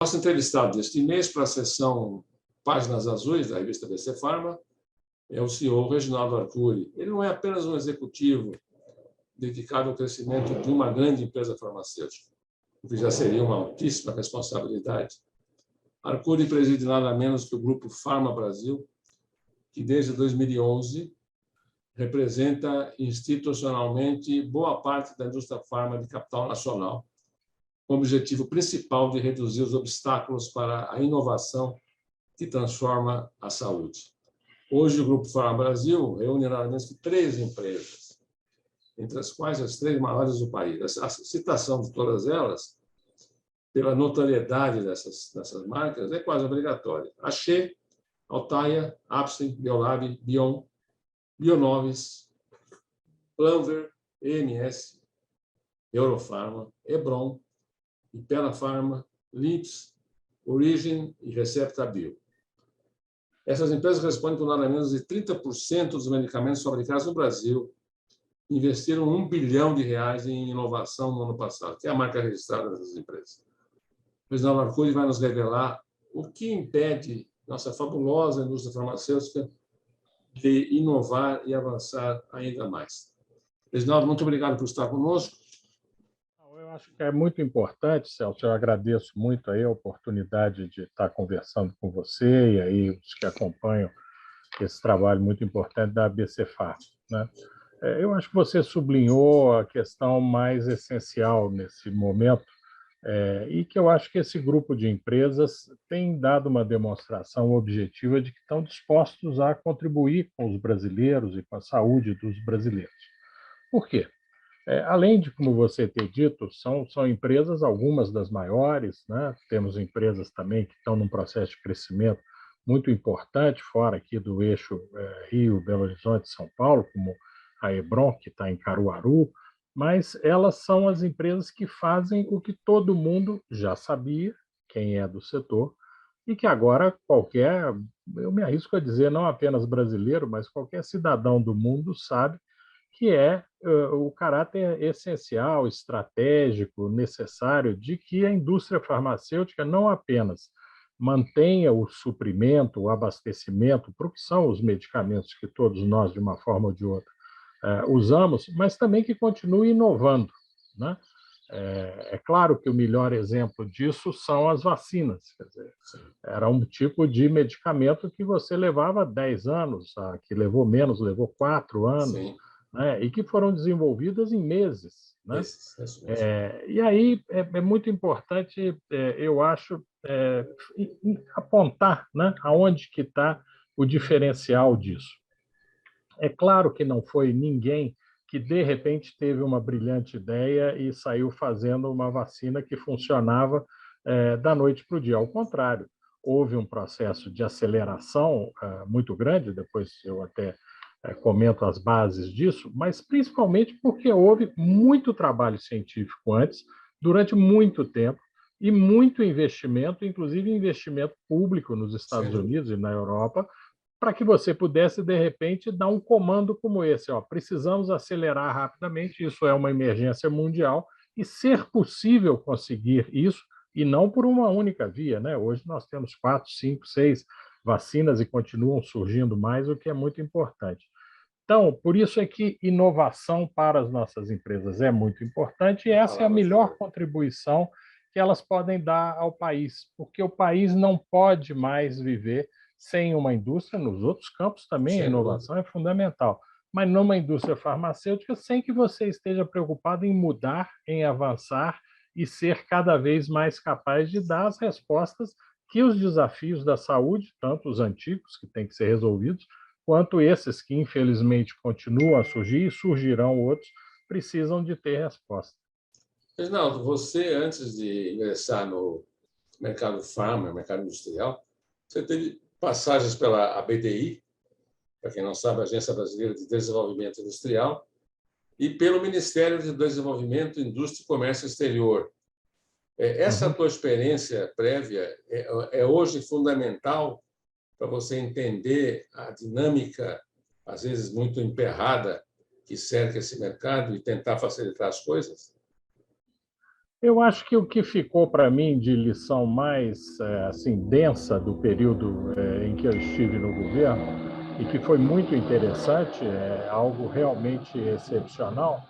Nosso entrevistado deste mês para a sessão Páginas Azuis, da revista BC Pharma, é o CEO Reginaldo Arcuri. Ele não é apenas um executivo dedicado ao crescimento de uma grande empresa farmacêutica, o que já seria uma altíssima responsabilidade. Arcuri preside nada menos que o Grupo Pharma Brasil, que desde 2011 representa institucionalmente boa parte da indústria farma de capital nacional, com o objetivo principal de reduzir os obstáculos para a inovação que transforma a saúde. Hoje, o Grupo Pharma Brasil reúne nada menos que 3 empresas, entre as quais as 3 maiores do país. A citação de todas elas, pela notoriedade dessas marcas, é quase obrigatória. Axê, Altaia, Apsen, Biolab, Bion, Bionovis, Planver, EMS, Eurofarma, Hebron, Ipera Pharma, Lips, Origin e Recepta Bio. Essas empresas respondem por nada menos de 30% dos medicamentos fabricados no Brasil, investiram R$1 bilhão em inovação no ano passado, que é a marca registrada dessas empresas. O Reginaldo Arcuri vai nos revelar o que impede nossa fabulosa indústria farmacêutica de inovar e avançar ainda mais. Reginaldo, muito obrigado por estar conosco. Eu acho que é muito importante, Celso, eu agradeço muito aí a oportunidade de estar conversando com você e aí os que acompanham esse trabalho muito importante da ABC Pharma, né? Eu acho que você sublinhou a questão mais essencial nesse momento e que eu acho que esse grupo de empresas tem dado uma demonstração objetiva de que estão dispostos a contribuir com os brasileiros e com a saúde dos brasileiros. Por quê? Além de, como você ter dito, são empresas, algumas das maiores, né? Temos empresas também que estão num processo de crescimento muito importante, fora aqui do eixo Rio, Belo Horizonte, São Paulo, como a Hebron, que está em Caruaru, mas elas são as empresas que fazem o que todo mundo já sabia, quem é do setor, e que agora eu me arrisco a dizer, não apenas brasileiro, mas qualquer cidadão do mundo sabe, que é o caráter essencial, estratégico, necessário de que a indústria farmacêutica não apenas mantenha o suprimento, o abastecimento para o que são os medicamentos que todos nós, de uma forma ou de outra, usamos, mas também que continue inovando, né? É claro que o melhor exemplo disso são as vacinas. Quer dizer, era um tipo de medicamento que você levava 10 anos, que levou menos, levou 4 anos. Sim. Né, e que foram desenvolvidas em meses. Né? E aí é muito importante, eu acho, apontar, né, aonde que está o diferencial disso. É claro que não foi ninguém que, de repente, teve uma brilhante ideia e saiu fazendo uma vacina que funcionava da noite para o dia. Ao contrário, houve um processo de aceleração muito grande, depois eu até comento as bases disso, mas principalmente porque houve muito trabalho científico antes, durante muito tempo, e muito investimento, inclusive investimento público nos Estados Unidos e na Europa, para que você pudesse, de repente, dar um comando como esse. Precisamos acelerar rapidamente, isso é uma emergência mundial, e ser possível conseguir isso, e não por uma única via, né? Hoje nós temos 4, 5, 6 vacinas e continuam surgindo mais, o que é muito importante. Então, por isso é que inovação para as nossas empresas é muito importante e essa é a melhor contribuição que elas podem dar ao país, porque o país não pode mais viver sem uma indústria, nos outros campos também a inovação é fundamental, mas numa indústria farmacêutica sem que você esteja preocupado em mudar, em avançar e ser cada vez mais capaz de dar as respostas que os desafios da saúde, tanto os antigos, que têm que ser resolvidos, quanto esses que, infelizmente, continuam a surgir e surgirão outros, precisam de ter resposta. Reginaldo, você, antes de ingressar no mercado farma, mercado industrial, você teve passagens pela ABDI, para quem não sabe, a Agência Brasileira de Desenvolvimento Industrial, e pelo Ministério de Desenvolvimento, Indústria e Comércio Exterior. Essa tua experiência prévia é hoje fundamental para você entender a dinâmica, às vezes muito emperrada, que cerca esse mercado e tentar facilitar as coisas? Eu acho que o que ficou para mim de lição mais assim densa do período em que eu estive no governo e que foi muito interessante, algo realmente excepcional,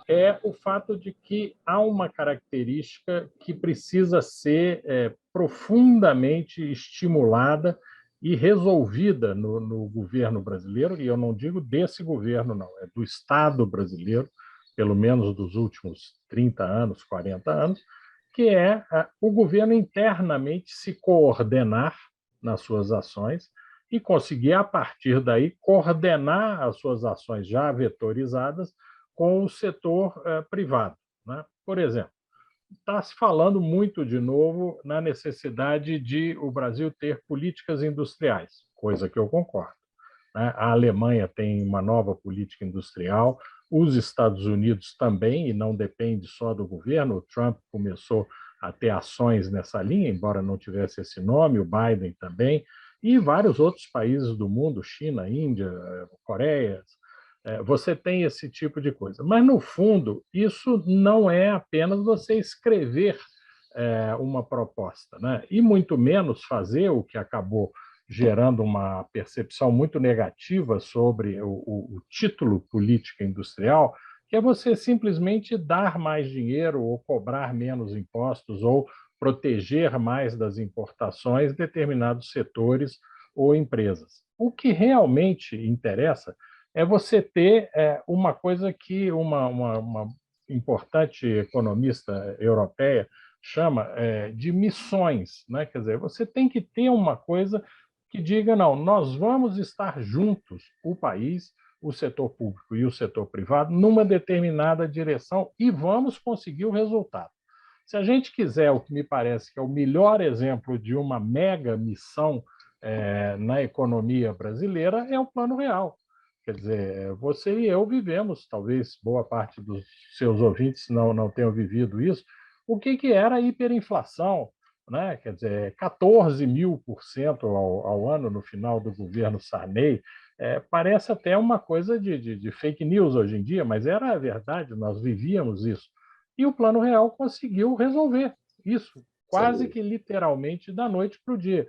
é o fato de que há uma característica que precisa ser profundamente estimulada e resolvida no governo brasileiro, e eu não digo desse governo, não, é do Estado brasileiro, pelo menos dos últimos 30 anos, 40 anos, que é o governo internamente se coordenar nas suas ações e conseguir, a partir daí, coordenar as suas ações já vetorizadas com o setor privado. Né? Por exemplo, está se falando muito de novo na necessidade de o Brasil ter políticas industriais, coisa que eu concordo. Né? A Alemanha tem uma nova política industrial, os Estados Unidos também, e não depende só do governo. O Trump começou a ter ações nessa linha, embora não tivesse esse nome, o Biden também, e vários outros países do mundo, China, Índia, Coreia. Você tem esse tipo de coisa. Mas, no fundo, isso não é apenas você escrever uma proposta, né? E muito menos fazer o que acabou gerando uma percepção muito negativa sobre o título política industrial, que é você simplesmente dar mais dinheiro ou cobrar menos impostos ou proteger mais das importações determinados setores ou empresas. O que realmente interessa é você ter uma coisa que uma importante economista europeia chama de missões, né? Quer dizer, você tem que ter uma coisa que diga, não, nós vamos estar juntos, o país, o setor público e o setor privado, numa determinada direção e vamos conseguir o resultado. Se a gente quiser, o que me parece que é o melhor exemplo de uma mega missão na economia brasileira, é o Plano Real. Quer dizer, você e eu vivemos, talvez boa parte dos seus ouvintes não tenham vivido isso, o que era a hiperinflação, né? Quer dizer, 14.000% ao ano no final do governo Sarney. Parece até uma coisa de fake news hoje em dia, mas era a verdade, nós vivíamos isso. E o Plano Real conseguiu resolver isso, quase que literalmente da noite para o dia.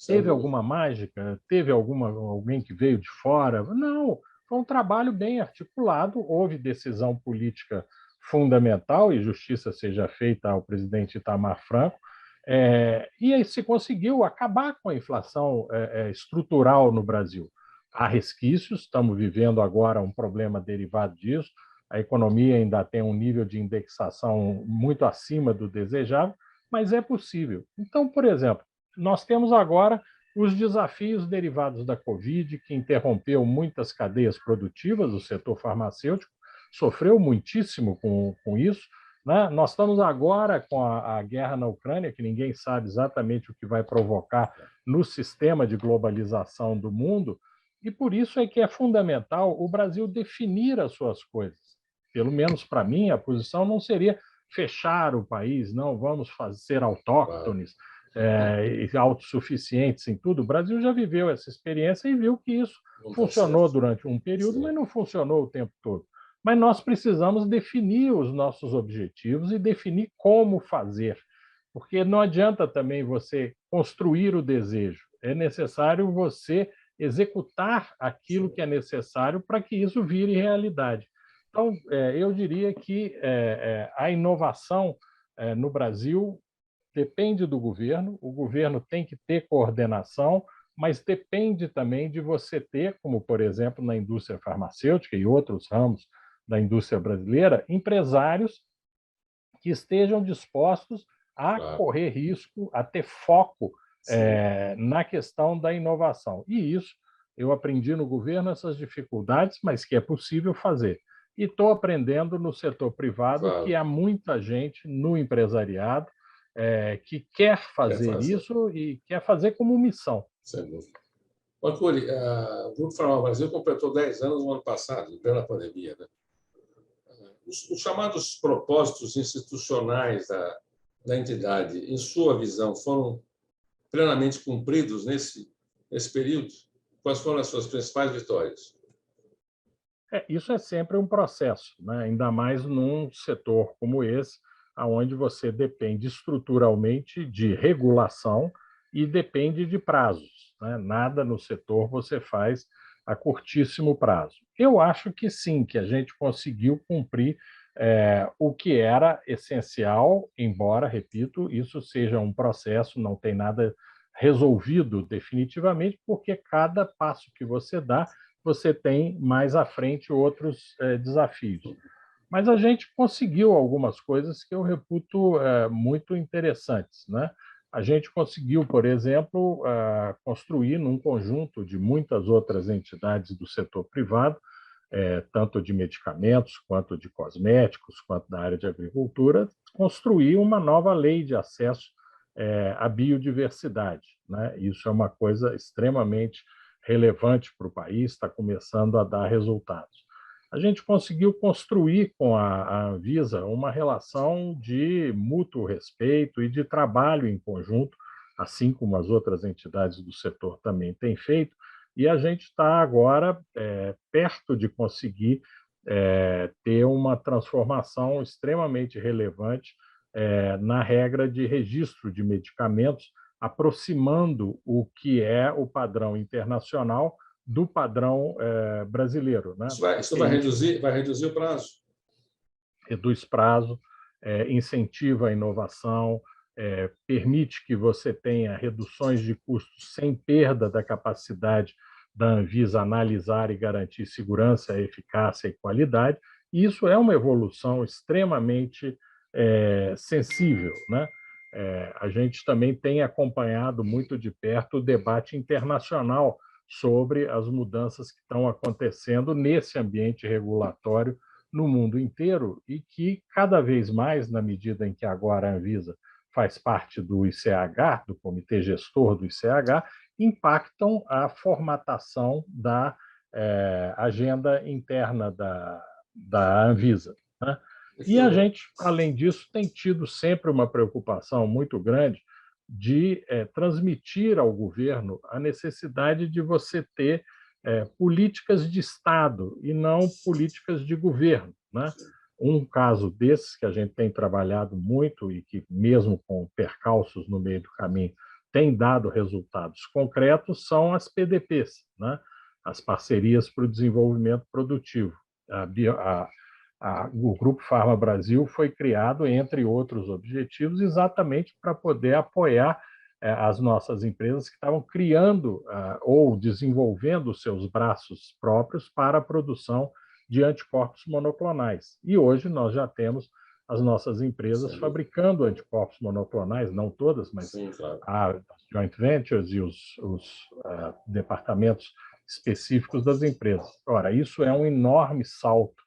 Teve alguma mágica? Teve alguém que veio de fora? Não, foi um trabalho bem articulado, houve decisão política fundamental e justiça seja feita ao presidente Itamar Franco, e aí se conseguiu acabar com a inflação estrutural no Brasil. Há resquícios, estamos vivendo agora um problema derivado disso, a economia ainda tem um nível de indexação muito acima do desejável, mas é possível. Então, por exemplo, nós temos agora os desafios derivados da Covid, que interrompeu muitas cadeias produtivas, o setor farmacêutico sofreu muitíssimo com isso. Né? Nós estamos agora com a guerra na Ucrânia, que ninguém sabe exatamente o que vai provocar no sistema de globalização do mundo, e por isso é que é fundamental o Brasil definir as suas coisas. Pelo menos para mim, a posição não seria fechar o país, não, vamos ser autóctones, autossuficientes em tudo. O Brasil já viveu essa experiência e viu que isso funcionou durante um período, mas não funcionou o tempo todo. Mas nós precisamos definir os nossos objetivos e definir como fazer, porque não adianta também você construir o desejo, é necessário você executar aquilo que é necessário para que isso vire realidade. Então, eu diria que a inovação no Brasil depende do governo, o governo tem que ter coordenação, mas depende também de você ter, como por exemplo na indústria farmacêutica e outros ramos da indústria brasileira, empresários que estejam dispostos a correr risco, a ter foco na questão da inovação. E isso eu aprendi no governo, essas dificuldades, mas que é possível fazer. E estou aprendendo no setor privado que há muita gente no empresariado que quer fazer isso e quer fazer como missão. Sem dúvida. Arcuri, o Grupo Farmal Brasil completou 10 anos no ano passado, em plena pandemia. Né? Os chamados propósitos institucionais da entidade, em sua visão, foram plenamente cumpridos nesse período? Quais foram as suas principais vitórias? Isso é sempre um processo, né? Ainda mais num setor como esse. onde você depende estruturalmente de regulação e depende de prazos, né? Nada no setor você faz a curtíssimo prazo. Eu acho que sim, que a gente conseguiu cumprir o que era essencial, embora, repito, isso seja um processo, não tem nada resolvido definitivamente, porque cada passo que você dá, você tem mais à frente outros desafios. Mas a gente conseguiu algumas coisas que eu reputo muito interessantes, né? A gente conseguiu, por exemplo, construir num conjunto de muitas outras entidades do setor privado, tanto de medicamentos, quanto de cosméticos, quanto da área de agricultura, construir uma nova lei de acesso à biodiversidade, né? Isso é uma coisa extremamente relevante para o país, está começando a dar resultados. A gente conseguiu construir com a Anvisa uma relação de mútuo respeito e de trabalho em conjunto, assim como as outras entidades do setor também têm feito, e a gente está agora perto de conseguir ter uma transformação extremamente relevante na regra de registro de medicamentos, aproximando o que é o padrão internacional do padrão brasileiro, né? Isso vai reduzir o prazo. Reduz prazo, incentiva a inovação, permite que você tenha reduções de custos sem perda da capacidade da Anvisa analisar e garantir segurança, eficácia e qualidade. E isso é uma evolução extremamente sensível, né? A gente também tem acompanhado muito de perto o debate internacional sobre as mudanças que estão acontecendo nesse ambiente regulatório no mundo inteiro e que cada vez mais, na medida em que agora a Anvisa faz parte do ICH, do Comitê Gestor do ICH, impactam a formatação da agenda interna da Anvisa, né? E a gente, além disso, tem tido sempre uma preocupação muito grande de transmitir ao governo a necessidade de você ter políticas de Estado e não políticas de governo, né? Um caso desses que a gente tem trabalhado muito e que, mesmo com percalços no meio do caminho, tem dado resultados concretos são as PDPs, né? As parcerias para o desenvolvimento produtivo. O Grupo Farma Brasil foi criado, entre outros objetivos, exatamente para poder apoiar as nossas empresas que estavam criando ou desenvolvendo seus braços próprios para a produção de anticorpos monoclonais. E hoje nós já temos as nossas empresas fabricando anticorpos monoclonais, não todas, mas sim, claro, as joint ventures e os departamentos específicos das empresas. Ora, isso é um enorme salto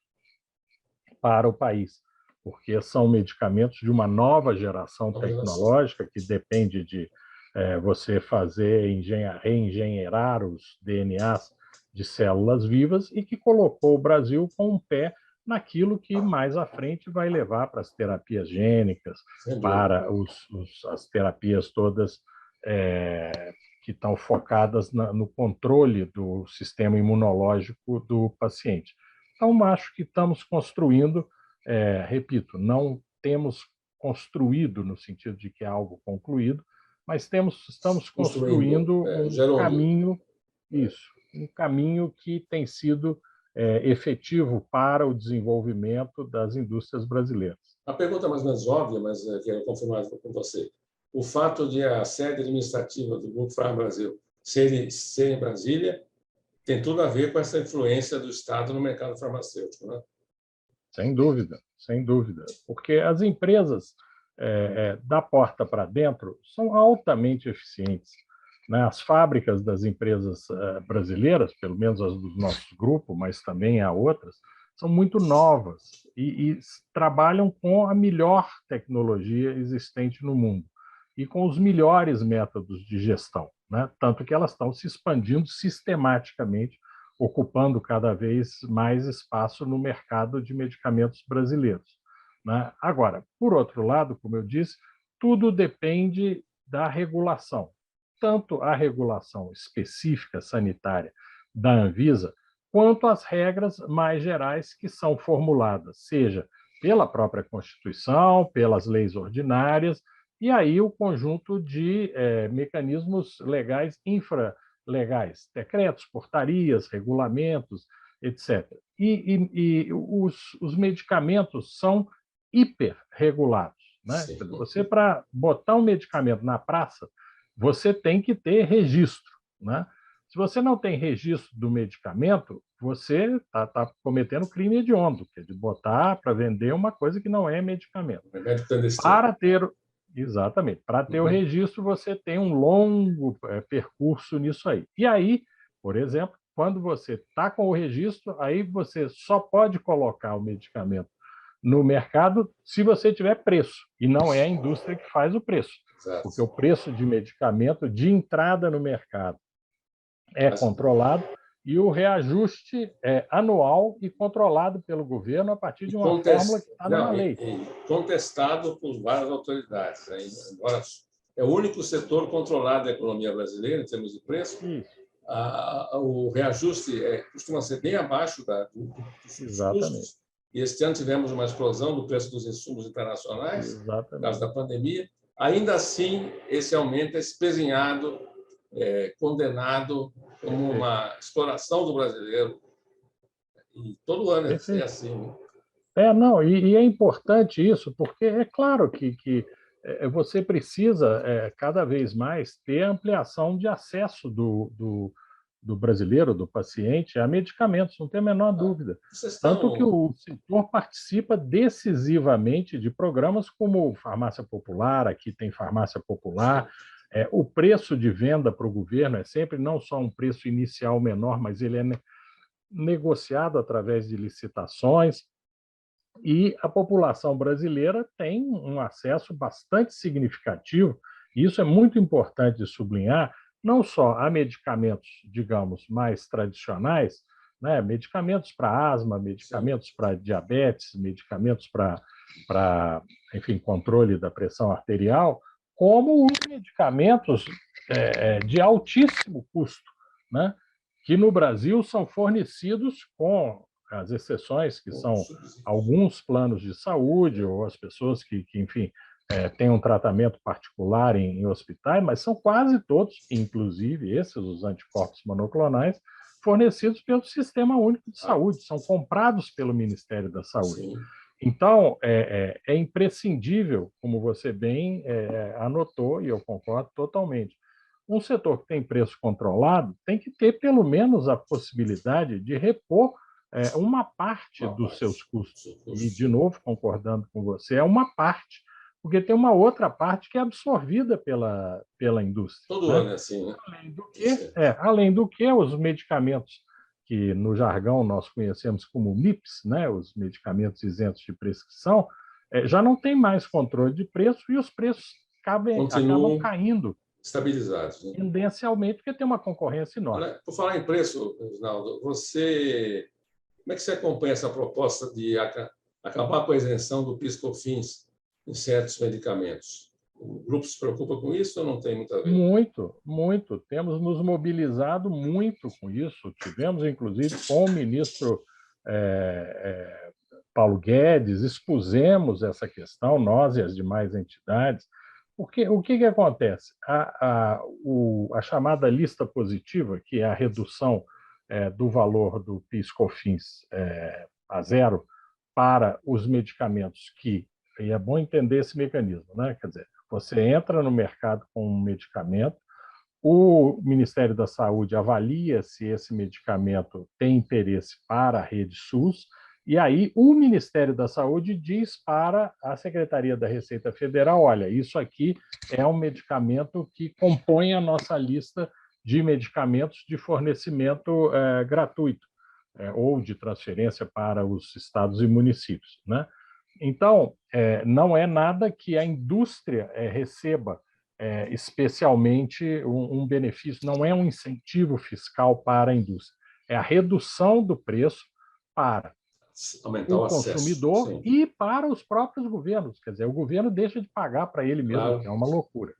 para o país, porque são medicamentos de uma nova geração tecnológica que depende de você fazer reengenheirar os DNAs de células vivas e que colocou o Brasil com um pé naquilo que mais à frente vai levar para as terapias gênicas, para as terapias todas que estão focadas no controle do sistema imunológico do paciente. Então, acho que estamos construindo, repito, não temos construído no sentido de que é algo concluído, mas estamos construindo um caminho, um caminho que tem sido efetivo para o desenvolvimento das indústrias brasileiras. A pergunta mais ou menos óbvia, mas quero confirmar com você. O fato de a sede administrativa do Grupo Farma Brasil ser em Brasília tem tudo a ver com essa influência do Estado no mercado farmacêutico, né? Sem dúvida, sem dúvida. Porque as empresas da porta para dentro são altamente eficientes, né? As fábricas das empresas brasileiras, pelo menos as do nosso grupo, mas também há outras, são muito novas e trabalham com a melhor tecnologia existente no mundo e com os melhores métodos de gestão, né? Tanto que elas estão se expandindo sistematicamente, ocupando cada vez mais espaço no mercado de medicamentos brasileiros, né? Agora, por outro lado, como eu disse, tudo depende da regulação, tanto a regulação específica sanitária da Anvisa, quanto as regras mais gerais que são formuladas, seja pela própria Constituição, pelas leis ordinárias, e aí o conjunto de mecanismos legais, infralegais, decretos, portarias, regulamentos, etc. E os medicamentos são hiperregulados, né? Sim. Você, para botar um medicamento na praça, você tem que ter registro, né? Se você não tem registro do medicamento, você está cometendo crime hediondo, que é de botar para vender uma coisa que não é medicamento. Remédio clandestino. Para ter, exatamente, para ter o registro, você tem um longo percurso nisso aí. E aí, por exemplo, quando você está com o registro, aí você só pode colocar o medicamento no mercado se você tiver preço, e não é a indústria que faz o preço. Exato. Porque o preço de medicamento de entrada no mercado é controlado e o reajuste é anual e controlado pelo governo a partir de uma fórmula que está numa lei. Contestado por várias autoridades. Embora é o único setor controlado da economia brasileira em termos de preço, o reajuste costuma ser bem abaixo dos custos. E este ano tivemos uma explosão do preço dos insumos internacionais, por causa da pandemia. Ainda assim, esse aumento é espezinhado, condenado como uma exploração do brasileiro. E todo ano é assim. Não, e é importante isso, porque é claro que você precisa cada vez mais ter ampliação de acesso do brasileiro, do paciente, a medicamentos, não tem a menor dúvida. Tanto que o setor participa decisivamente de programas como Farmácia Popular, aqui tem Farmácia Popular. O preço de venda para o governo é sempre não só um preço inicial menor, mas ele é negociado através de licitações, e a população brasileira tem um acesso bastante significativo, e isso é muito importante de sublinhar, não só a medicamentos, digamos, mais tradicionais, né? Medicamentos para asma, medicamentos para diabetes, medicamentos para, enfim, controle da pressão arterial, como os medicamentos de altíssimo custo, né? Que no Brasil são fornecidos, com as exceções, que são alguns planos de saúde ou as pessoas que enfim, têm um tratamento particular em hospitais, mas são quase todos, inclusive esses, os anticorpos monoclonais, fornecidos pelo Sistema Único de Saúde, são comprados pelo Ministério da Saúde. Sim. Então, é imprescindível, como você bem anotou, e eu concordo totalmente, um setor que tem preço controlado tem que ter, pelo menos, a possibilidade de repor uma parte dos seus custos. E, de novo, concordando com você, é uma parte, porque tem uma outra parte que é absorvida pela indústria. Todo ano é assim, né? Além do que, os medicamentos que, no jargão, nós conhecemos como MIPs, né, os medicamentos isentos de prescrição, já não tem mais controle de preço e os preços acabam caindo. Estabilizados. Né? Tendencialmente, porque tem uma concorrência enorme. Olha, por falar em preço, Reginaldo, como é que você acompanha essa proposta de acabar com a isenção do PIS/COFINS em certos medicamentos? O grupo se preocupa com isso ou não tem muito a ver? Muito, muito. Temos nos mobilizado muito com isso. Tivemos, inclusive, com o ministro Paulo Guedes, expusemos essa questão, nós e as demais entidades. Porque o que acontece? A chamada lista positiva, que é a redução do valor do PIS/COFINS a zero para os medicamentos e é bom entender esse mecanismo, né? Quer dizer, você entra no mercado com um medicamento, o Ministério da Saúde avalia se esse medicamento tem interesse para a rede SUS, e aí o Ministério da Saúde diz para a Secretaria da Receita Federal, olha, isso aqui é um medicamento que compõe a nossa lista de medicamentos de fornecimento gratuito, ou de transferência para os estados e municípios, né? Então, não é nada que a indústria receba especialmente um benefício, não é um incentivo fiscal para a indústria, é a redução do preço para aumentar o consumidor acesso, e para os próprios governos. Quer dizer, o governo deixa de pagar para ele mesmo, claro. Que é uma loucura.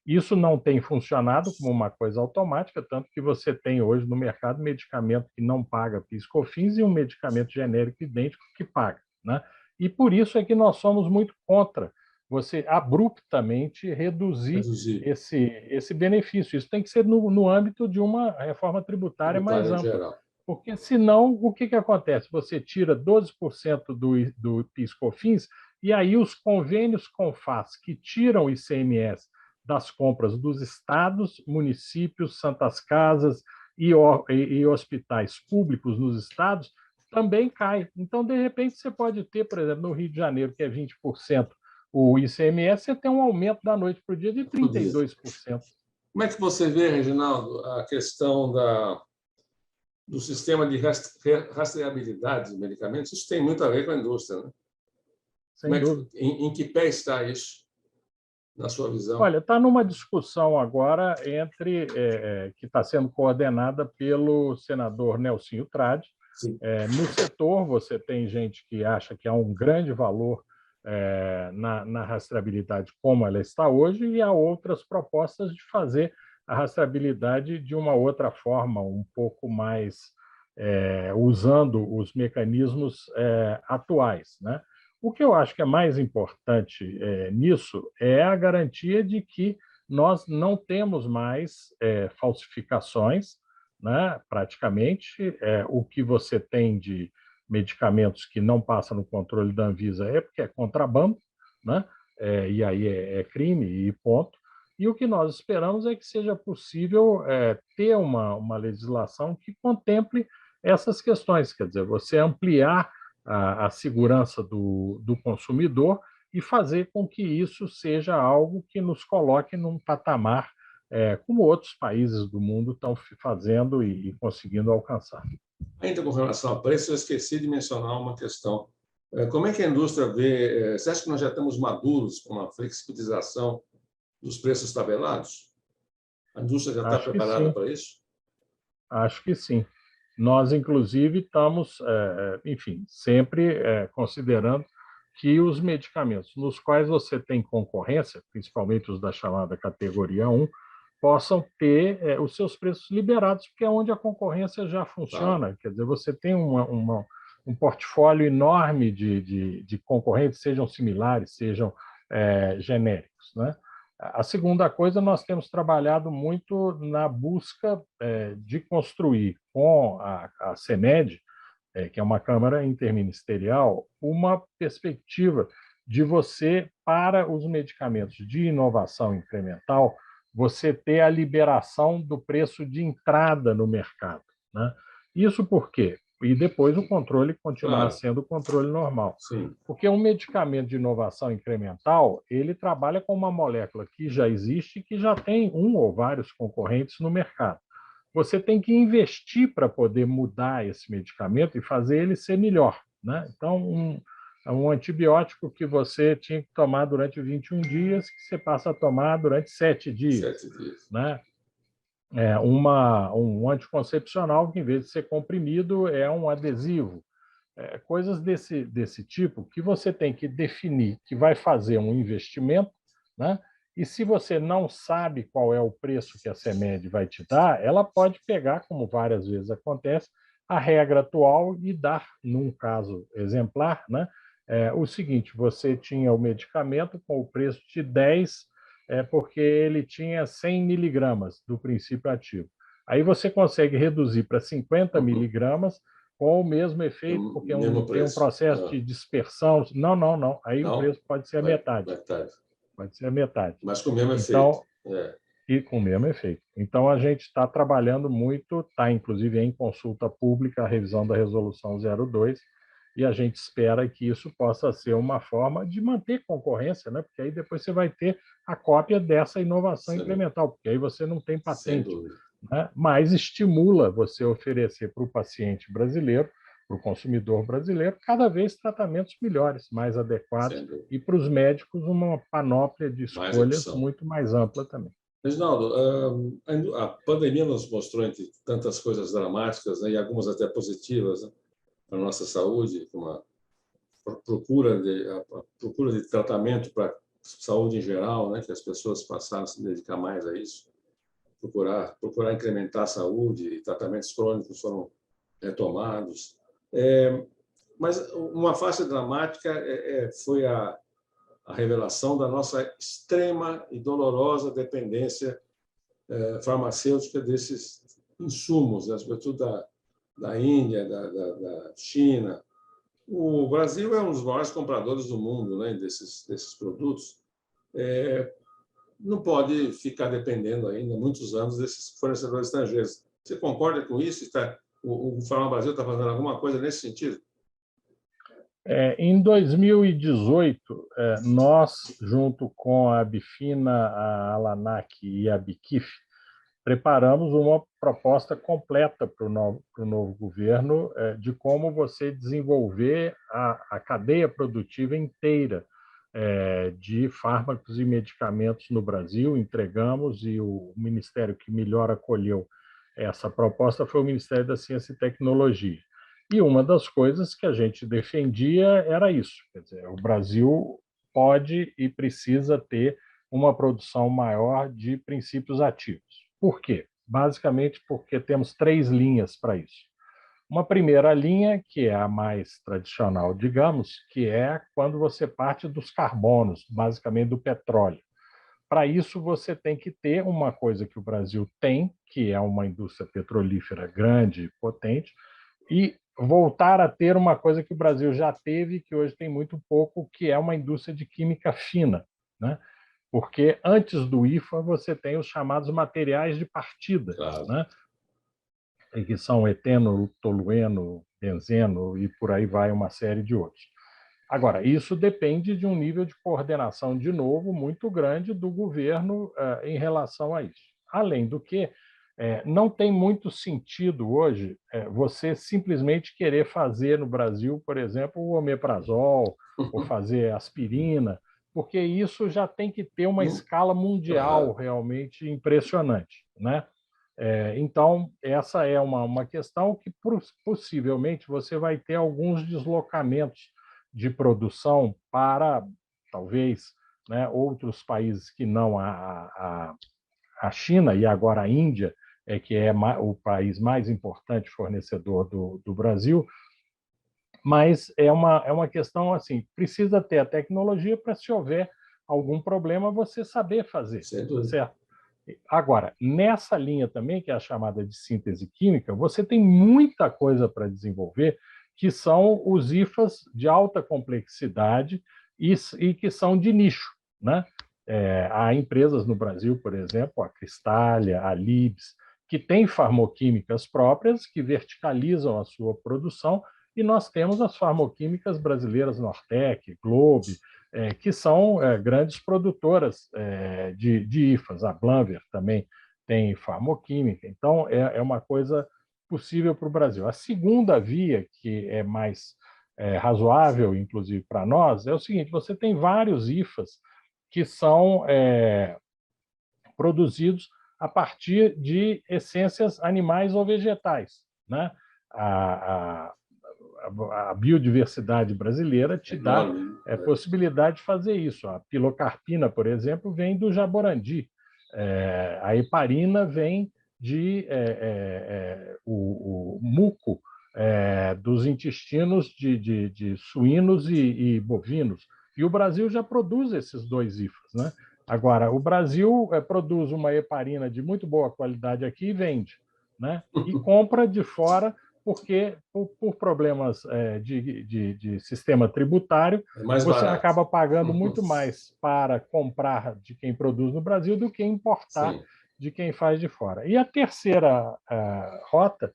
Isso não tem funcionado como uma coisa automática, tanto que você tem hoje no mercado medicamento que não paga PIS/COFINS e um medicamento genérico idêntico que paga, né? E por isso é que nós somos muito contra você abruptamente reduzir reduzir esse benefício. Isso tem que ser no âmbito de uma reforma tributária mais tributária em ampla. geral. Porque, senão, o que acontece? Você tira 12% do PIS/COFINS e aí os convênios CONFAS que tiram o ICMS das compras dos estados, municípios, santas casas e hospitais públicos nos estados também cai. Então, de repente, você pode ter, por exemplo, no Rio de Janeiro, que é 20% o ICMS, você tem um aumento da noite para o dia de 32%. Como é que você vê, Reginaldo, a questão do sistema de rastreabilidade de medicamentos? Isso tem muito a ver com a indústria, né? Sem dúvida. Em que pé está isso, na sua visão? Olha, está numa discussão agora que está sendo coordenada pelo senador Nelsinho Trade. No setor, você tem gente que acha que há um grande valor na rastreabilidade como ela está hoje, e há outras propostas de fazer a rastreabilidade de uma outra forma, um pouco mais usando os mecanismos atuais, né? O que eu acho que é mais importante nisso é a garantia de que nós não temos mais falsificações, né? Praticamente, o que você tem de medicamentos que não passam no controle da Anvisa é porque é contrabando, né? E aí é crime e ponto. E o que nós esperamos é que seja possível ter uma legislação que contemple essas questões, quer dizer, você ampliar a segurança do consumidor e fazer com que isso seja algo que nos coloque num patamar como outros países do mundo estão fazendo e conseguindo alcançar. Ainda com relação a preço, eu esqueci de mencionar uma questão. Como é que a indústria vê? Você acha que nós já estamos maduros com a flexibilização dos preços tabelados? A indústria já está preparada para isso? Acho que sim. Nós, inclusive, estamos, enfim, sempre considerando que os medicamentos nos quais você tem concorrência, principalmente os da chamada categoria 1, possam ter os seus preços liberados, porque é onde a concorrência já funciona. Quer dizer, você tem um portfólio enorme de concorrentes, sejam similares, sejam genéricos, né? A segunda coisa, nós temos trabalhado muito na busca de construir com a CEMED, que é uma Câmara Interministerial, uma perspectiva de você, para os medicamentos de inovação incremental, você ter a liberação do preço de entrada no mercado, né? Isso por quê? E depois o controle continuar sendo o controle normal. Sim. Porque um medicamento de inovação incremental, ele trabalha com uma molécula que já existe, que já tem um ou vários concorrentes no mercado. Você tem que investir para poder mudar esse medicamento e fazer ele ser melhor, né? Então, um antibiótico que você tinha que tomar durante 21 dias, que você passa a tomar durante 7 dias. 7 dias. Né? Um anticoncepcional que, em vez de ser comprimido, é um adesivo. Coisas desse tipo que você tem que definir que vai fazer um investimento, né? E se você não sabe qual é o preço que a CEMED vai te dar, ela pode pegar, como várias vezes acontece, a regra atual e dar, num caso exemplar, né? O seguinte, você tinha o medicamento com o preço de 10, porque ele tinha 100 miligramas do princípio ativo. Aí você consegue reduzir para 50 miligramas com o mesmo efeito, porque tem um processo de dispersão. Não. Aí o preço pode ser a metade. Pode ser a metade. Mas com o mesmo efeito. E com o mesmo efeito. Então, a gente está trabalhando muito, está inclusive em consulta pública a revisão da Resolução 02, e a gente espera que isso possa ser uma forma de manter concorrência, né? Porque aí depois você vai ter a cópia dessa inovação incremental, porque aí você não tem patente. Né? Mas estimula você oferecer para o paciente brasileiro, para o consumidor brasileiro, cada vez tratamentos melhores, mais adequados, e para os médicos uma panóplia de escolhas muito mais ampla também. Reginaldo, a pandemia nos mostrou, entre tantas coisas dramáticas, né, e algumas até positivas, né, para a nossa saúde, como a procura de tratamento para saúde em geral, né, que as pessoas passaram a se dedicar mais a isso, procurar incrementar a saúde, e tratamentos crônicos foram retomados. Mas uma face dramática foi a revelação da nossa extrema e dolorosa dependência farmacêutica desses insumos, né? Sobretudo da Índia, da China. O Brasil é um dos maiores compradores do mundo, né, desses produtos. Não pode ficar dependendo ainda, muitos anos, desses fornecedores estrangeiros. Você concorda com isso? O Farma Brasil está fazendo alguma coisa nesse sentido? Em 2018, nós, junto com a Abifina, a Alanac e a Biquif, preparamos uma proposta completa para o novo governo de como você desenvolver a cadeia produtiva inteira de fármacos e medicamentos no Brasil. Entregamos e o ministério que melhor acolheu essa proposta foi o Ministério da Ciência e Tecnologia. E uma das coisas que a gente defendia era isso, quer dizer, o Brasil pode e precisa ter uma produção maior de princípios ativos. Por quê? Basicamente porque temos 3 linhas para isso. Uma primeira linha, que é a mais tradicional, digamos, que é quando você parte dos carbonos, basicamente do petróleo. Para isso, você tem que ter uma coisa que o Brasil tem, que é uma indústria petrolífera grande e potente, e voltar a ter uma coisa que o Brasil já teve, que hoje tem muito pouco, que é uma indústria de química fina, né? Porque antes do IFA você tem os chamados materiais de partida, Claro. né? Que são eteno, tolueno, benzeno e por aí vai uma série de outros. Agora, isso depende de um nível de coordenação, de novo, muito grande do governo em relação a isso. Além do que, não tem muito sentido hoje você simplesmente querer fazer no Brasil, por exemplo, o omeprazol ou fazer aspirina, porque isso já tem que ter uma escala mundial realmente impressionante, né? Então, essa é uma questão que possivelmente você vai ter alguns deslocamentos de produção para, talvez, né, outros países que não a China e agora a Índia, que é o país mais importante fornecedor do Brasil, mas é uma questão assim, precisa ter a tecnologia para, se houver algum problema, você saber fazer, certo? Agora, nessa linha também, que é a chamada de síntese química, você tem muita coisa para desenvolver, que são os IFAs de alta complexidade e que são de nicho, né? Há empresas no Brasil, por exemplo, a Cristália, a Libs, que têm farmoquímicas próprias, que verticalizam a sua produção, e nós temos as farmoquímicas brasileiras Nortec, Globe, que são grandes produtoras de IFAs. A Blanver também tem farmoquímica. Então, é uma coisa possível para o Brasil. A segunda via, que é mais razoável, inclusive para nós, é o seguinte: você tem vários IFAs que são produzidos a partir de essências animais ou vegetais, né? A biodiversidade brasileira te dá possibilidade de fazer isso. A pilocarpina, por exemplo, vem do jaborandi. A heparina vem o muco dos intestinos de suínos e bovinos. E o Brasil já produz esses 2 IFAs, né? Agora, o Brasil produz uma heparina de muito boa qualidade aqui e vende, né? E compra de fora, porque por problemas de sistema tributário, você acaba pagando muito mais para comprar de quem produz no Brasil do que importar de quem faz de fora. E a terceira rota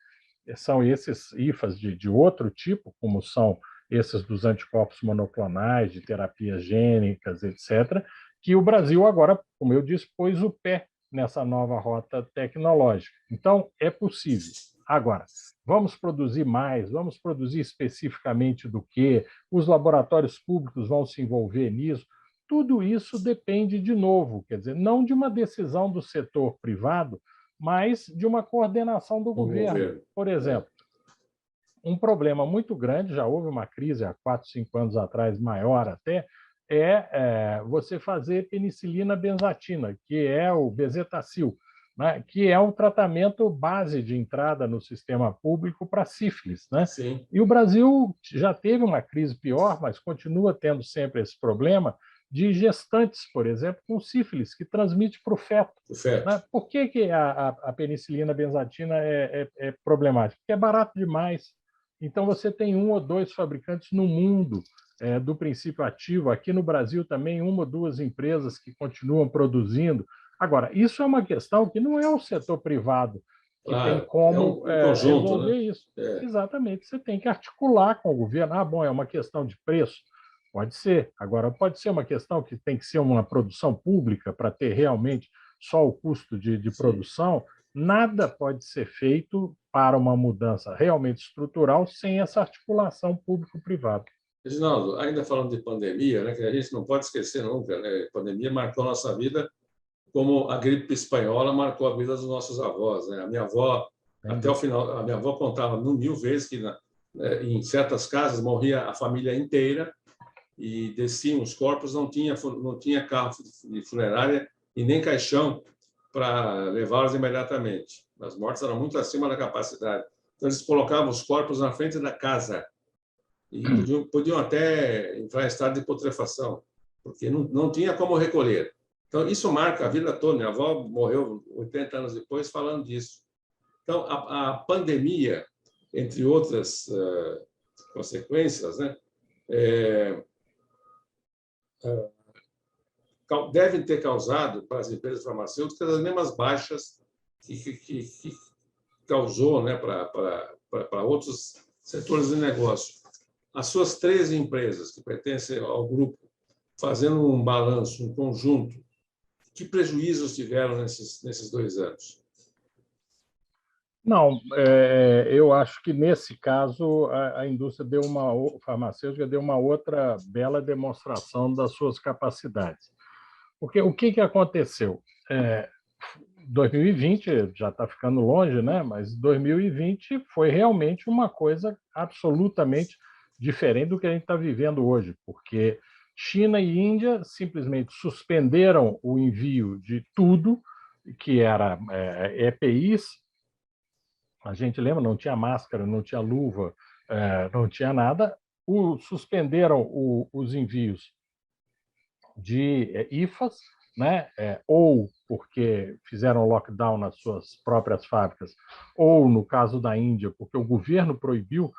são esses IFAs de outro tipo, como são esses dos anticorpos monoclonais, de terapias gênicas, etc., que o Brasil agora, como eu disse, pôs o pé nessa nova rota tecnológica. Então, é possível. Agora, vamos produzir mais, vamos produzir especificamente do quê? Os laboratórios públicos vão se envolver nisso? Tudo isso depende, de novo, quer dizer, não de uma decisão do setor privado, mas de uma coordenação do governo. Por exemplo, um problema muito grande, já houve uma crise há 4, 5 anos atrás, maior até, você fazer penicilina benzatina, que é o bezetacil. né, que é o tratamento base de entrada no sistema público para sífilis, né? Sim. E o Brasil já teve uma crise pior, mas continua tendo sempre esse problema de gestantes, por exemplo, com sífilis, que transmite para o feto. O feto. Né? Por que a penicilina benzatina é problemática? Porque é barato demais. Então, você tem 1 ou 2 fabricantes no mundo do princípio ativo. Aqui no Brasil também 1 ou 2 empresas que continuam produzindo. Agora, isso é uma questão que não é o setor privado que tem Claro, é como um conjunto, resolver né? isso. É. Exatamente, você tem que articular com o governo. Ah, bom, é uma questão de preço. Pode ser. Agora, pode ser uma questão que tem que ser uma produção pública para ter realmente só o custo de produção. Nada pode ser feito para uma mudança realmente estrutural sem essa articulação público-privada. Reginaldo, ainda falando de pandemia, né, que a gente não pode esquecer nunca, né? A pandemia marcou a nossa vida como a gripe espanhola marcou a vida dos nossos avós, né? A minha avó, até o final, a minha avó contava 1000 vezes que em certas casas morria a família inteira e desciam os corpos, não tinha carro de funerária e nem caixão para levá-los imediatamente. As mortes eram muito acima da capacidade. Então, eles colocavam os corpos na frente da casa e podiam até entrar em estado de putrefação, porque não tinha como recolher. Então, isso marca a vida toda. Minha avó morreu 80 anos depois falando disso. Então, a pandemia, entre outras consequências, né, devem ter causado para as empresas farmacêuticas as mesmas baixas que causou, né, para outros setores de negócio. As suas 13 empresas que pertencem ao grupo, fazendo um balanço, um conjunto, que prejuízos tiveram nesses 2 anos? Não, eu acho que nesse caso a indústria farmacêutica deu uma outra bela demonstração das suas capacidades. Porque o que aconteceu? 2020 já está ficando longe, né? Mas 2020 foi realmente uma coisa absolutamente diferente do que a gente está vivendo hoje, porque China e Índia simplesmente suspenderam o envio de tudo que era EPIs. A gente lembra, não tinha máscara, não tinha luva, não tinha nada. Suspenderam os envios de IFAs, né? Ou porque fizeram lockdown nas suas próprias fábricas, ou, no caso da Índia, porque o governo proibiu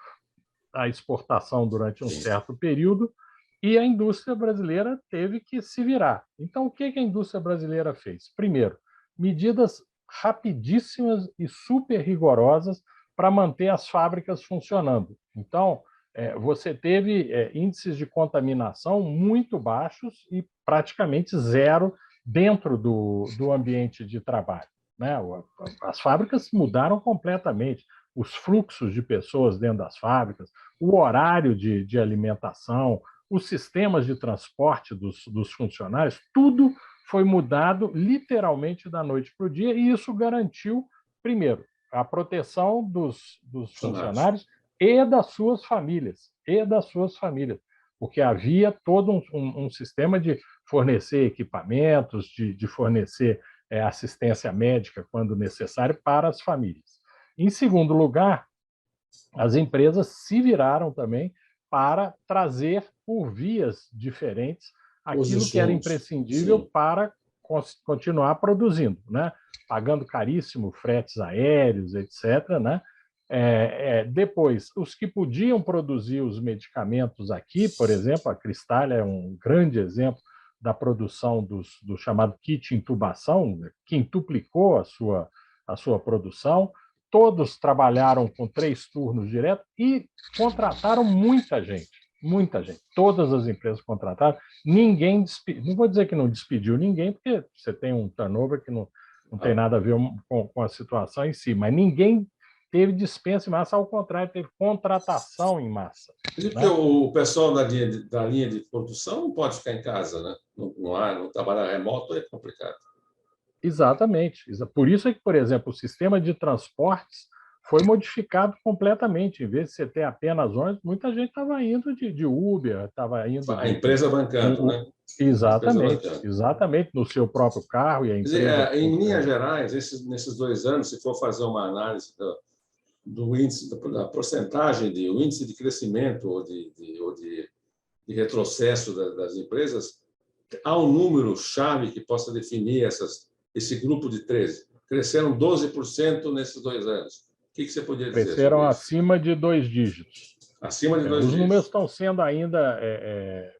a exportação durante um certo período, e a indústria brasileira teve que se virar. Então, o que a indústria brasileira fez? Primeiro, medidas rapidíssimas e super rigorosas para manter as fábricas funcionando. Então, você teve índices de contaminação muito baixos e praticamente zero dentro do ambiente de trabalho. Né? As fábricas mudaram completamente. Os fluxos de pessoas dentro das fábricas, o horário de alimentação, os sistemas de transporte dos funcionários, tudo foi mudado literalmente da noite para o dia, e isso garantiu, primeiro, a proteção dos funcionários e das suas famílias, porque havia todo um sistema de fornecer equipamentos, de fornecer assistência médica, quando necessário, para as famílias. Em segundo lugar, as empresas se viraram também para trazer por vias diferentes aquilo que era imprescindível. Sim. Para continuar produzindo, né? Pagando caríssimo fretes aéreos, etc. Né? Depois, os que podiam produzir os medicamentos aqui, por exemplo, a Cristália é um grande exemplo da produção do chamado kit intubação, quintuplicou a sua produção. Todos trabalharam com 3 turnos direto e contrataram muita gente. Todas as empresas contrataram. Ninguém não vou dizer que não despediu ninguém, porque você tem um turnover que não tem nada a ver com a situação em si, mas ninguém teve dispensa em massa, ao contrário, teve contratação em massa. Porque o pessoal da linha de produção não pode ficar em casa, né? Não trabalhar remoto é complicado. Exatamente. Por isso é que, por exemplo, o sistema de transportes foi modificado completamente. Em vez de você ter apenas ônibus, muita gente estava indo de Uber, estava indo... A empresa bancando, né? Exatamente, exatamente, no seu próprio carro e a Quer dizer, empresa. em linhas gerais, nesses 2 anos, se for fazer uma análise do índice, da porcentagem o índice de crescimento ou de retrocesso das empresas, há um número-chave que possa definir esse grupo de 13. Cresceram 12% nesses 2 anos. O que você poderia dizer Cresceram sobre isso? acima de 2 dígitos. Acima de 2 Os números dígitos. estão sendo ainda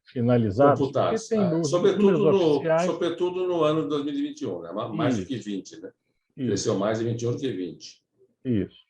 finalizados, porque Computados. tem os números Sobretudo oficiais. sobretudo no ano de 2021, né? Mais do que Isso, 20, né? Cresceu isso, mais de 21 do que 20. isso.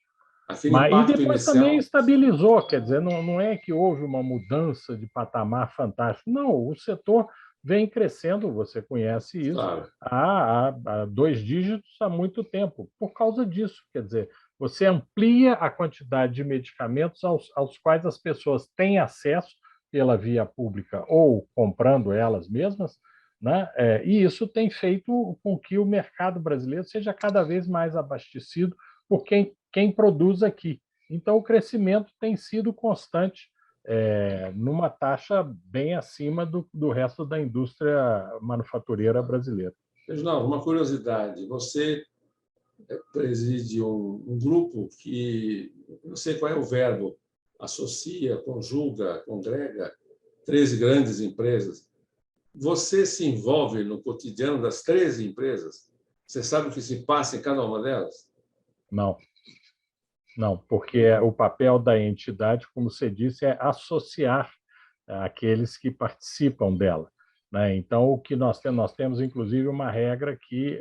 Aquele E impacto depois também inicial. estabilizou, quer dizer, não é que houve uma mudança de patamar fantástico. Não, o setor vem crescendo, você conhece isso, Claro. há 2 dígitos há muito tempo, por causa disso. Quer dizer, você amplia a quantidade de medicamentos aos quais as pessoas têm acesso pela via pública ou comprando elas mesmas, né? E isso tem feito com que o mercado brasileiro seja cada vez mais abastecido por quem produz aqui. Então, o crescimento tem sido constante, numa taxa bem acima do resto da indústria manufatureira brasileira. Reginaldo, uma curiosidade. Você preside um grupo que, não sei qual é o verbo, associa, conjuga, congrega 13 grandes empresas. Você se envolve no cotidiano das 13 empresas? Você sabe o que se passa em cada uma delas? Não, não, porque o papel da entidade, como você disse, é associar aqueles que participam dela, né? Então, o que nós temos, inclusive, uma regra que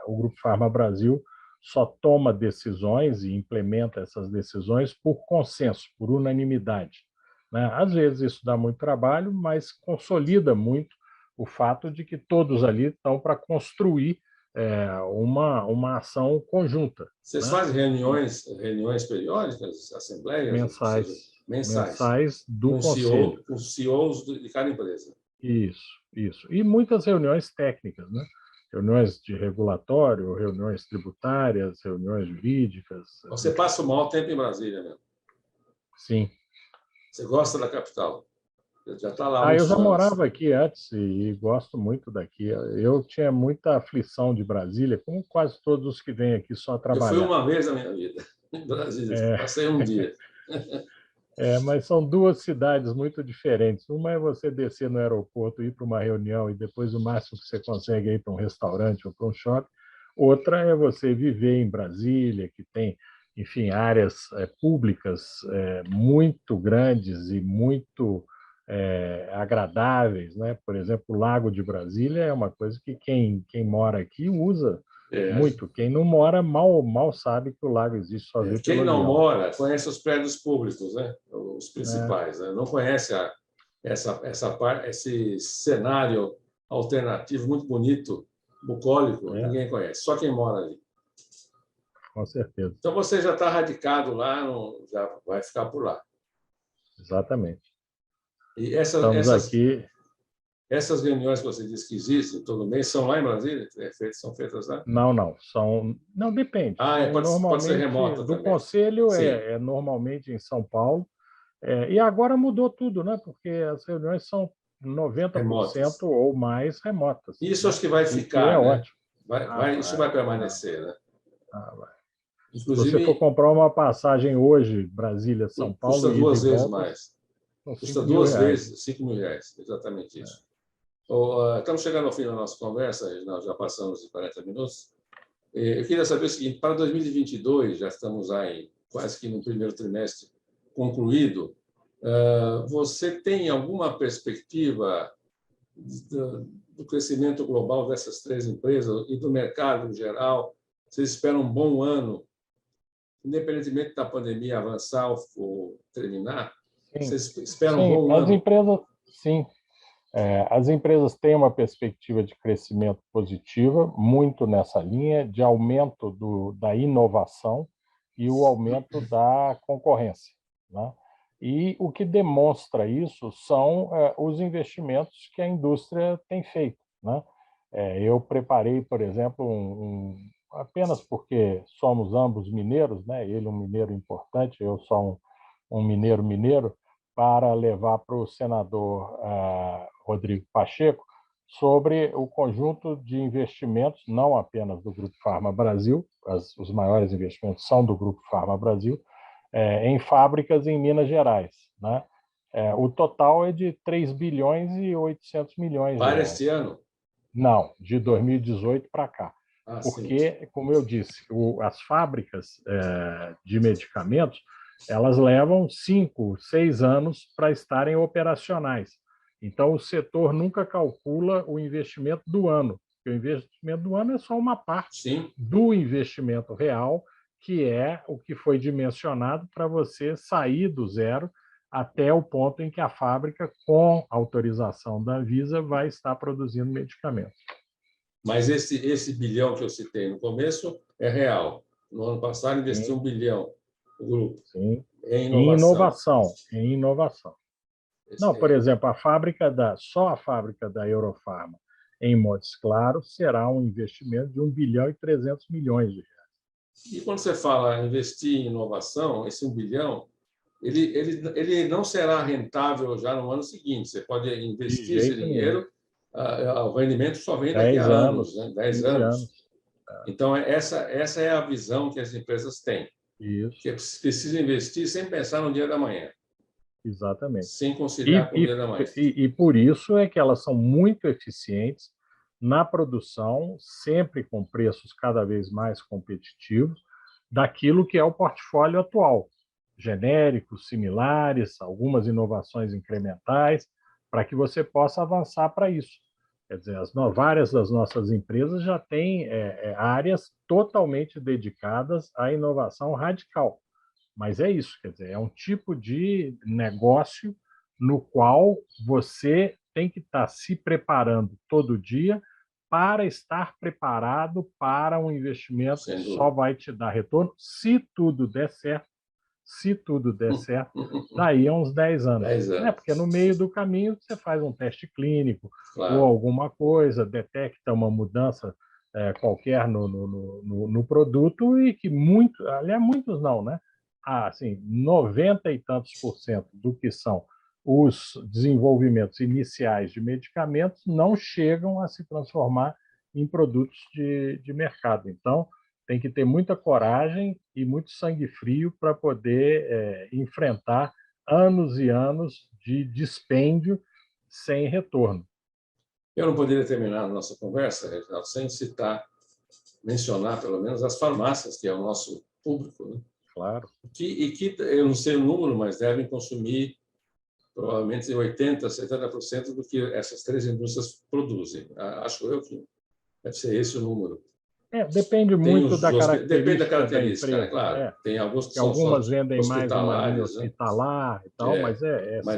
o Grupo Farma Brasil só toma decisões e implementa essas decisões por consenso, por unanimidade, né? Às vezes isso dá muito trabalho, mas consolida muito o fato de que todos ali estão para construir uma ação conjunta, Vocês né? fazem reuniões periódicas, assembleias, ou seja, Mensais, mensais, mensais do conselho. com CEOs de cada empresa. Isso, isso. E muitas reuniões técnicas, né? Reuniões de regulatório, reuniões tributárias, reuniões jurídicas. Você passa o maior tempo em Brasília mesmo. Sim. Você gosta da capital. Você já está lá há Eu muitos já anos. morava aqui antes e gosto muito daqui. Eu tinha muita aflição de Brasília, como quase todos os que vêm aqui só Eu fui trabalhar. uma vez na minha vida em Brasília. Passei um dia. Mas são duas cidades muito diferentes. Uma é você descer no aeroporto, ir para uma reunião e depois o máximo que você consegue é ir para um restaurante ou para um shopping. Outra é você viver em Brasília, que tem, enfim, áreas públicas muito grandes e muito agradáveis, né? Por exemplo, o Lago de Brasília é uma coisa que quem mora aqui usa muito. Quem não mora mal sabe que o lago existe, só vê pelo Quem não avião. mora conhece os prédios públicos, né? Os principais, né? Não conhece esse cenário alternativo muito bonito, bucólico, ninguém conhece, só quem mora ali. Com certeza. Então você já está radicado lá, já vai ficar por lá. Exatamente. E Estamos aqui. essas reuniões que você disse que existem todo mês são lá em Brasília? São feitas lá? Não, depende. Pode ser Normalmente, remota do também. conselho Sim. é normalmente em São Paulo. E agora mudou tudo, né? Porque as reuniões são 90% Remotas. ou mais remotas. Isso Né? acho que vai O que é ficar, né? ótimo. Isso vai permanecer, né? Vai. Se você for Inclusive, comprar uma passagem hoje, Brasília-São Paulo, custa ida e 2 vezes volta, mais. são Custa 5 mil duas reais. vezes R$ 5.000. Exatamente isso. Estamos chegando ao fim da nossa conversa, nós já passamos de 40 minutos. Eu queria saber o seguinte: para 2022, já estamos aí quase que no primeiro trimestre concluído, você tem alguma perspectiva do crescimento global dessas 3 empresas e do mercado em geral? Vocês esperam um bom ano, independentemente da pandemia avançar ou terminar? Sim, Vocês esperam um sim, bom ano? sim. As empresas têm uma perspectiva de crescimento positiva, muito nessa linha de aumento da inovação e o aumento da concorrência, né? E o que demonstra isso são os investimentos que a indústria tem feito, né? Eu preparei, por exemplo, apenas porque somos ambos mineiros, né? Ele um mineiro importante, eu sou um mineiro, para levar para o senador Rodrigo Pacheco sobre o conjunto de investimentos, não apenas do Grupo Pharma Brasil, os maiores investimentos são do Grupo Pharma Brasil, em fábricas em Minas Gerais, né? O total é de 3 bilhões e 800 milhões de Para reais. este ano? Não, de 2018 para cá. Porque, sim. como eu disse, as fábricas de medicamentos, elas levam 5, 6 anos para estarem operacionais. Então, o setor nunca calcula o investimento do ano, porque o investimento do ano é só uma parte Sim. do investimento real, que é o que foi dimensionado para você sair do zero até o ponto em que a fábrica, com autorização da Anvisa, vai estar produzindo medicamentos. Mas esse bilhão que eu citei no começo é real. No ano passado, investiu 1 bilhão o grupo. Sim. Em inovação. Em inovação. Não, por exemplo, só a fábrica da Eurofarma em Montes Claros será um investimento de 1 bilhão e 300 milhões de reais. E quando você fala investir em inovação, esse 1 bilhão, ele não será rentável já no ano seguinte. Você pode investir esse dinheiro, o rendimento só vem daqui a anos, né? 10 anos. Então, essa é a visão que as empresas têm. Isso. Que precisa investir sem pensar no dia da manhã. Exatamente. Sem conciliar com o dia da manhã. E por isso é que elas são muito eficientes na produção, sempre com preços cada vez mais competitivos, daquilo que é o portfólio atual. Genéricos, similares, algumas inovações incrementais, para que você possa avançar para isso. Quer dizer, várias das nossas empresas já têm áreas totalmente dedicadas à inovação radical. Mas é isso, quer dizer, é um tipo de negócio no qual você tem que estar se preparando todo dia para estar preparado para um investimento que só vai te dar retorno se tudo der certo. Se tudo der certo, daí a uns 10 anos. 10 anos. Porque no meio do caminho você faz um teste clínico, claro, ou alguma coisa, detecta uma mudança qualquer no produto e que muitos não, né? Assim, 90 e tantos % do que são os desenvolvimentos iniciais de medicamentos não chegam a se transformar em produtos de mercado. Então, tem que ter muita coragem e muito sangue frio para poder enfrentar anos e anos de dispêndio sem retorno. Eu não poderia terminar a nossa conversa, Reginaldo, sem mencionar pelo menos as farmácias, que é o nosso público, né? Claro. Que eu não sei o número, mas devem consumir provavelmente 80%, 70% do que essas 3 indústrias produzem. Acho eu que deve ser esse o número. Depende muito da característica, depende da característica, da empresa. Né? Claro. Tem alguns que são algumas vendem mais uma linha né? hospitalar e tal, mas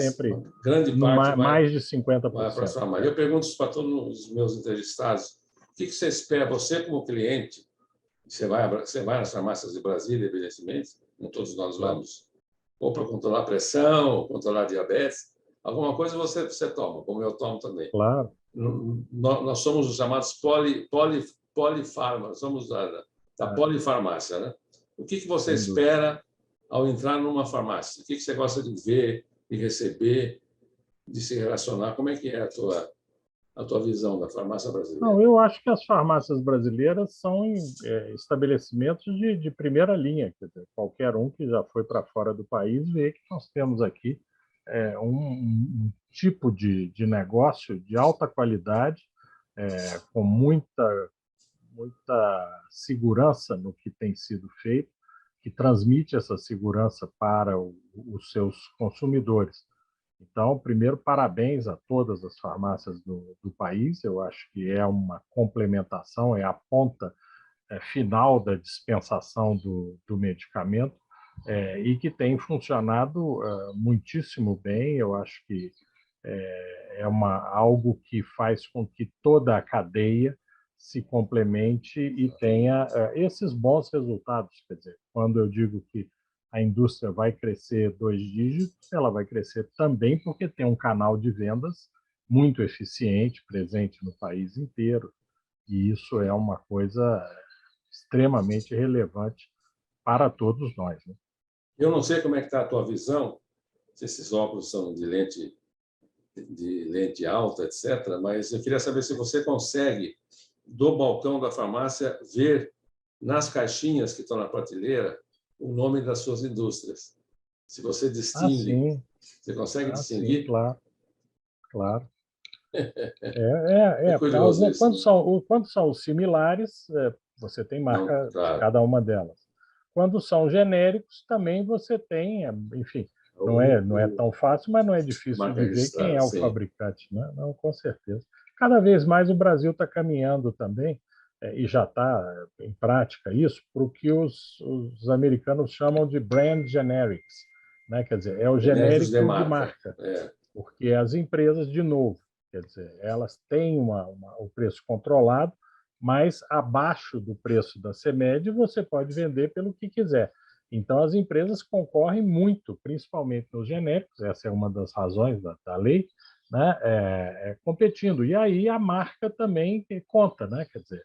sempre grande parte mais de 50%. Vai para a farmácia. Eu pergunto para todos os meus entrevistados, o que você espera, você como cliente, você vai nas farmácias de Brasília, evidentemente, como todos nós vamos, ou para controlar a pressão, ou controlar a diabetes, alguma coisa você toma, como eu tomo também. Claro. Nós somos os chamados polifarma, somos da polifarmácia, né? O que você espera ao entrar numa farmácia? O que você gosta de ver, de receber, de se relacionar? Como é que é a tua visão da farmácia brasileira? Não, eu acho que as farmácias brasileiras são estabelecimentos de primeira linha. Quer dizer, qualquer um que já foi para fora do país vê que nós temos aqui um tipo de negócio de alta qualidade, com muita segurança no que tem sido feito, que transmite essa segurança para os seus consumidores. Então, primeiro, parabéns a todas as farmácias do país. Eu acho que é uma complementação, é a ponta final da dispensação do medicamento e que tem funcionado muitíssimo bem. Eu acho que é algo que faz com que toda a cadeia se complemente e tenha esses bons resultados. Quer dizer, quando eu digo que a indústria vai crescer 2 dígitos, ela vai crescer também porque tem um canal de vendas muito eficiente, presente no país inteiro, e isso é uma coisa extremamente relevante para todos nós, né? Eu não sei como é que está a tua visão se esses óculos são de lente alta, etc. Mas eu queria saber se você consegue, do balcão da farmácia, ver nas caixinhas que estão na prateleira o nome das suas indústrias. Se você distingue, Sim. você consegue Sim, distinguir? claro, claro. É curioso isso, né? Quando são similares, você tem Não, marca de claro. cada uma delas. Quando são genéricos, também você tem, enfim, não é tão fácil, mas não é A difícil marca de ver quem registrada, é o sim. fabricante, né? Não, com certeza. Cada vez mais o Brasil está caminhando também, e já está em prática isso, para o que os americanos chamam de brand generics, né? Quer dizer, é o Genéricos de genérico de marca. marca, porque as empresas, de novo, quer dizer, elas têm o preço controlado, mas abaixo do preço da CMED você pode vender pelo que quiser. Então, as empresas concorrem muito, principalmente nos genéricos, essa é uma das razões da lei, né, competindo. E aí a marca também conta, né, quer dizer,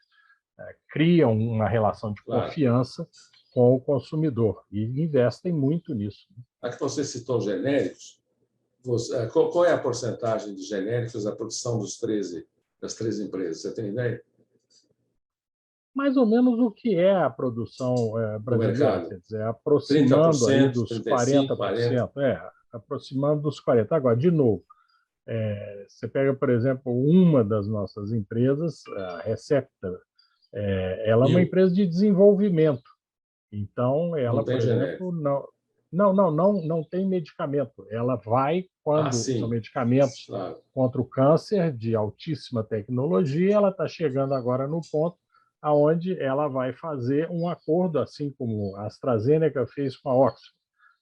cria uma relação de Claro. confiança com o consumidor e investem muito nisso. A que você citou genéricos, qual é a porcentagem de genéricos da produção das 13 empresas? Você tem ideia? Mais ou menos o que é a produção Do brasileira, mercado? quer dizer, aproximando aí 30%, dos 35%, 40%? 40%, aproximando dos 40%. Agora, de novo, você pega, por exemplo, uma das nossas empresas, a Recepta, ela é uma empresa de desenvolvimento. Então, Não ela, tem por genérico. exemplo, não tem medicamento. Ela vai, quando são Sim, medicamentos claro. contra o câncer, de altíssima tecnologia, ela está chegando agora no ponto aonde ela vai fazer um acordo, assim como a AstraZeneca fez com a Oxford,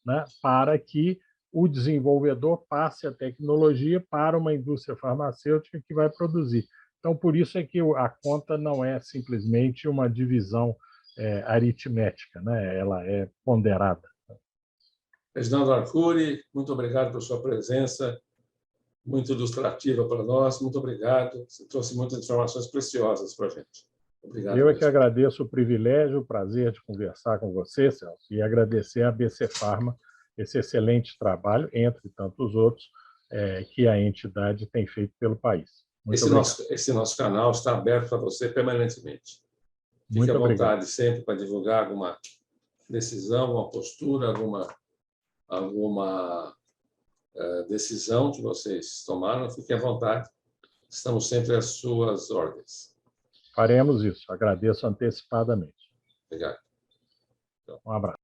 né, para que o desenvolvedor passe a tecnologia para uma indústria farmacêutica que vai produzir. Então, por isso é que a conta não é simplesmente uma divisão aritmética, né? Ela é ponderada. Reginaldo Arcuri, muito obrigado por sua presença, muito ilustrativa para nós, muito obrigado. Você trouxe muitas informações preciosas para a gente. Obrigado Eu é que mesmo. agradeço o privilégio, o prazer de conversar com você, Celso, e agradecer à ABC Pharma esse excelente trabalho, entre tantos outros, que a entidade tem feito pelo país. Muito obrigado. Esse nosso canal está aberto para você permanentemente. Fique à Muito obrigado. vontade sempre para divulgar alguma decisão, alguma postura, alguma decisão que vocês tomaram. Fique à vontade. Estamos sempre às suas ordens. Faremos isso. Agradeço antecipadamente. Obrigado. Um abraço.